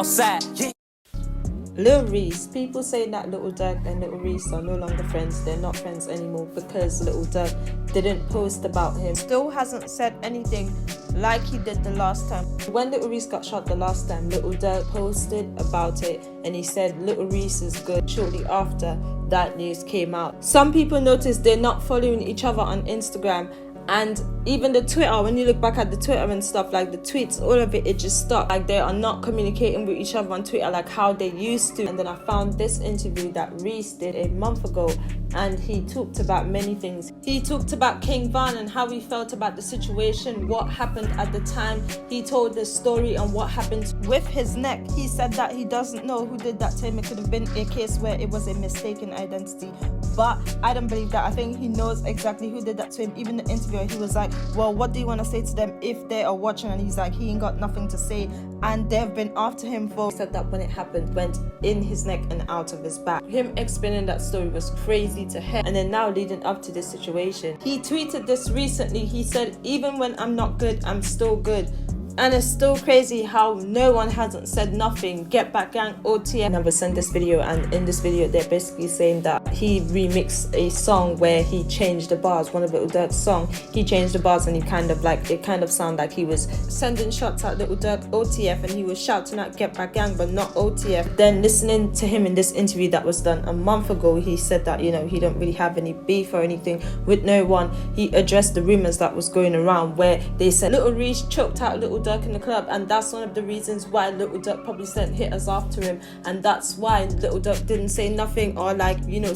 outside. Lil Reese, people say that Little Durk and Little Reese are no longer friends. They're not friends anymore because Little Durk didn't post about him. Still hasn't said anything like he did the last time. When Little Reese got shot the last time, Little Durk posted about it and he said Little Reese is good. Shortly after that news came out, some people noticed they're not following each other on Instagram. And even the Twitter, when you look back at the Twitter and stuff, like the tweets, all of it just stopped. Like they are not communicating with each other on Twitter like how they used to. And then I found this interview that Reese did a month ago, and he talked about many things. He talked about King Von and how he felt about the situation, what happened at the time. He told the story on what happened with his neck. He said that he doesn't know who did that to him. It could have been a case where it was a mistaken identity, but I don't believe that. I think he knows exactly who did that to him. Even the interviewer, he was like, well, what do you want to say to them if they are watching? And he's like, he ain't got nothing to say. And they've been after him for... He said that when it happened, went in his neck and out of his back. Him explaining that story was crazy to him. And then now leading up to this situation, he tweeted this recently. He said, even when I'm not good, I'm still good. And it's still crazy how no one hasn't said nothing. Get Back Gang, OTF never sent this video, and in this video they're basically saying that he remixed a song where he changed the bars. One of Little Durk's song, he changed the bars, and he kind of sounded like he was sending shots at Little Durk, OTF, and he was shouting at Get Back Gang but not OTF. Then listening to him in this interview that was done a month ago, he said that, you know, he don't really have any beef or anything with no one. He addressed the rumors that was going around where they said Little Reese choked out Little Durk in the club, and that's one of the reasons why Little Durk probably sent hitters after him, and that's why Little Durk didn't say nothing or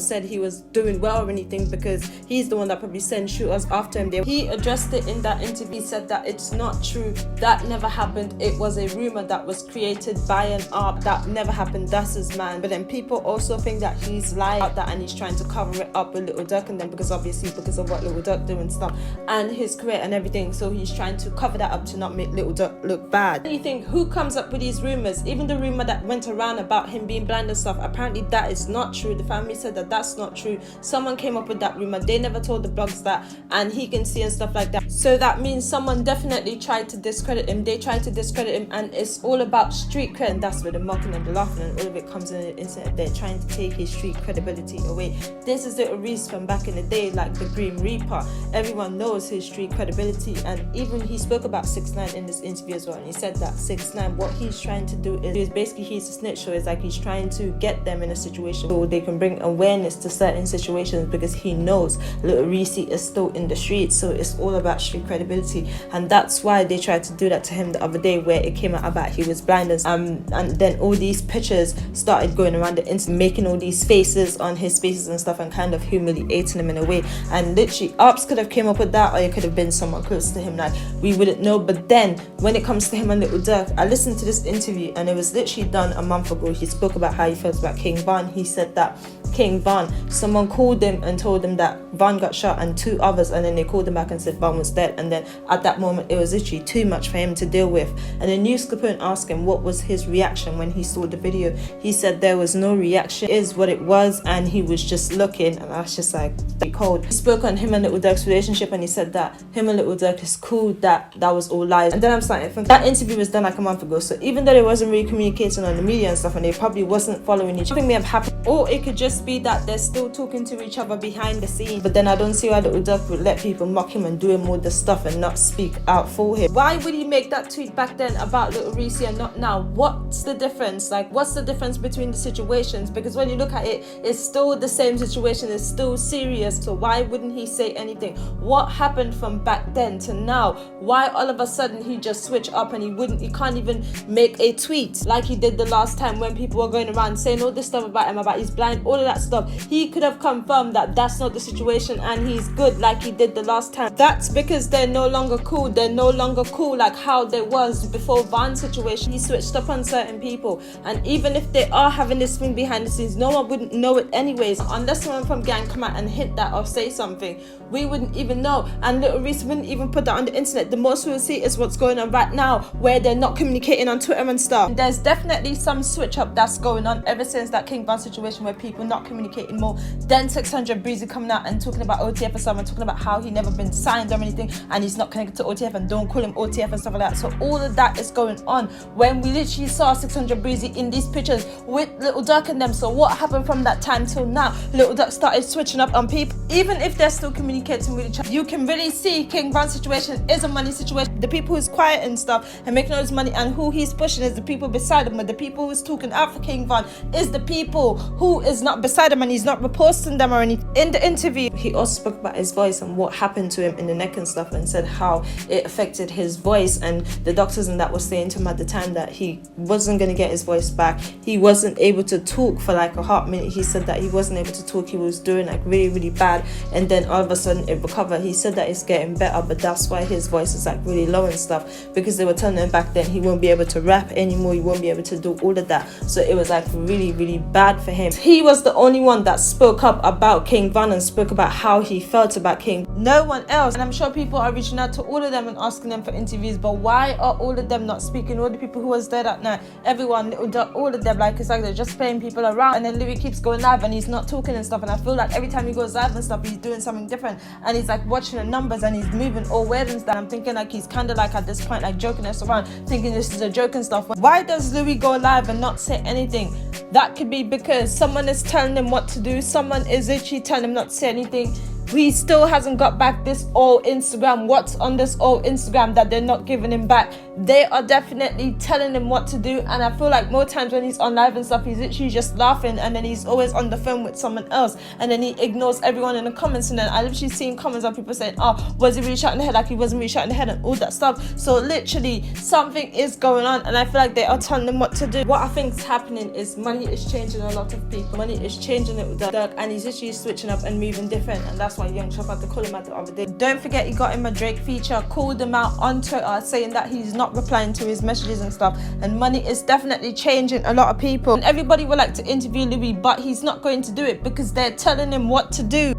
said he was doing well or anything, because he's the one that probably sent shooters after him. He addressed it in that interview. He said that it's not true, that never happened, it was a rumor that was created by an art, that never happened, that's his man. But then people also think that he's lying about that and he's trying to cover it up with Little Durk and them, because obviously because of what Little Durk do and stuff and his career and everything, so he's trying to cover that up to not make Little Durk look bad. You think, who comes up with these rumors? Even the rumor that went around about him being blind and stuff, apparently that is not true. The family said that that's not true. Someone came up with that rumor. They never told the blogs that, and he can see and stuff like that. So that means someone definitely tried to discredit him. They tried to discredit him, and it's all about street cred, and that's where the mocking and the laughing and all of it comes in the internet. They're trying to take his street credibility away. This is Little Reese from back in the day, like the Green Reaper. Everyone knows his street credibility, and even he spoke about 6ix9ine in this interview as well, and he said that 6ix9ine, what he's trying to do is basically, he's a snitch, so it's like he's trying to get them in a situation so they can bring awareness to certain situations, because he knows Little Reese is still in the streets, so it's all about street credibility. And that's why they tried to do that to him the other day, where it came out about he was blind, and then all these pictures started going around the internet, making all these faces on his faces and stuff, and kind of humiliating him in a way. And literally Ops could have came up with that, or it could have been someone close to him, like we wouldn't know. But then when it comes to him and Little Durk, I listened to this interview and it was literally done a month ago. He spoke about how he felt about King Von. He said that King Von, someone called him and told him that Von got shot and 2 others, and then they called him back and said Von was dead. And then at that moment it was literally too much for him to deal with. And the news clipper asked him what was his reaction when he saw the video. He said there was no reaction, it is what it was, and he was just looking. And I was just like, cold. He spoke on him and Little Durk's relationship, and he said that him and Little Durk is cool, that was all lies. And then I'm starting to think that interview was done like a month ago, so even though they wasn't really communicating on the media and stuff, and they probably wasn't following each other, something may have happened, or it could just be that they're still talking to each other behind the scenes. But then I don't see why Little Durk would let people mock him and do him all the stuff and not speak out for him. Why would he make that tweet back then about Little Reese and not now? What's the difference? Like, what's the difference between the situations? Because when you look at it, it's still the same situation, it's still serious. So why wouldn't he say anything? What happened from back then to now? Why all of a sudden he just switched up and he can't even make a tweet like he did the last time when people were going around saying all this stuff about him, about he's blind, all of that stuff. He could have confirmed that that's not the situation and he's good like he did the last time. That's because they're no longer cool. They're no longer cool like how they was before Von's situation. He switched up on certain people, and even if they are having this thing behind the scenes, no one wouldn't know it anyways, unless someone from gang come out and hint that or say something. We wouldn't even know, and Little Reese wouldn't even put that on the internet. The most we'll see is what's going on right now, where they're not communicating on Twitter and stuff. There's definitely some switch up that's going on ever since that King Von situation, where people not communicating more. Then 600 Breezy coming out and talking about OTF and stuff, and talking about how he never been signed or anything, and he's not connected to OTF, and don't call him OTF and stuff like that. So all of that is going on when we literally saw 600 Breezy in these pictures with Little Durk and them. So what happened from that time till now? Little Durk started switching up on people. Even if they're still communicating with each other, you can really see King Von's situation is a money situation. The people who's quiet and stuff and making all this money, and who he's pushing is the people beside him. But the people who's talking out for King Von is the people who is not beside him, and he's not reposting them or anything. In the interview, he also spoke about his voice and what happened to him in the neck and stuff, and said how it affected his voice, and the doctors and that was saying to him at the time that he wasn't going to get his voice back. He wasn't able to talk for like a hot minute. He said that he wasn't able to talk. He was doing like really, really bad, and then all of a sudden it recovered. He said that it's getting better, but that's why his voice is like really low and stuff, because they were telling him back then he won't be able to rap anymore, he won't be able to do all of that. So it was like really, really bad for him. He was the only one that spoke up about King Von and spoke about how he felt about King. No one else. And I'm sure people are reaching out to all of them and asking them for interviews, but why are all of them not speaking? All the people who was there that night, everyone, all of them, like it's like they're just playing people around. And then Louis keeps going live and he's not talking and stuff, and I feel like every time he goes live and stuff, he's doing something different, and he's like watching the numbers and he's moving all weird and stuff. I'm thinking like he's kind of like at this point like joking us around, thinking this is a joke and stuff. Why does Louis go live and not say anything? That could be because someone is telling him what to do. Someone is literally telling him not to say anything. He still hasn't got back this old Instagram. What's on this old Instagram that they're not giving him back? They are definitely telling him what to do, and I feel like more times when he's on live and stuff, he's literally just laughing, and then he's always on the phone with someone else, and then he ignores everyone in the comments. And then I literally seen comments of people saying, oh, was he really shot in the head? Like he wasn't really shot in the head and all that stuff. So literally something is going on, and I feel like they are telling him what to do. What I think is happening is money is changing a lot of people. Money is changing it with Durk, and he's literally switching up and moving different, and that's why Young Chop had to call him out the other day. Don't forget he got him a Drake feature, called him out on Twitter saying that he's not replying to his messages and stuff, and money is definitely changing a lot of people. And everybody would like to interview Louis, but he's not going to do it because they're telling him what to do.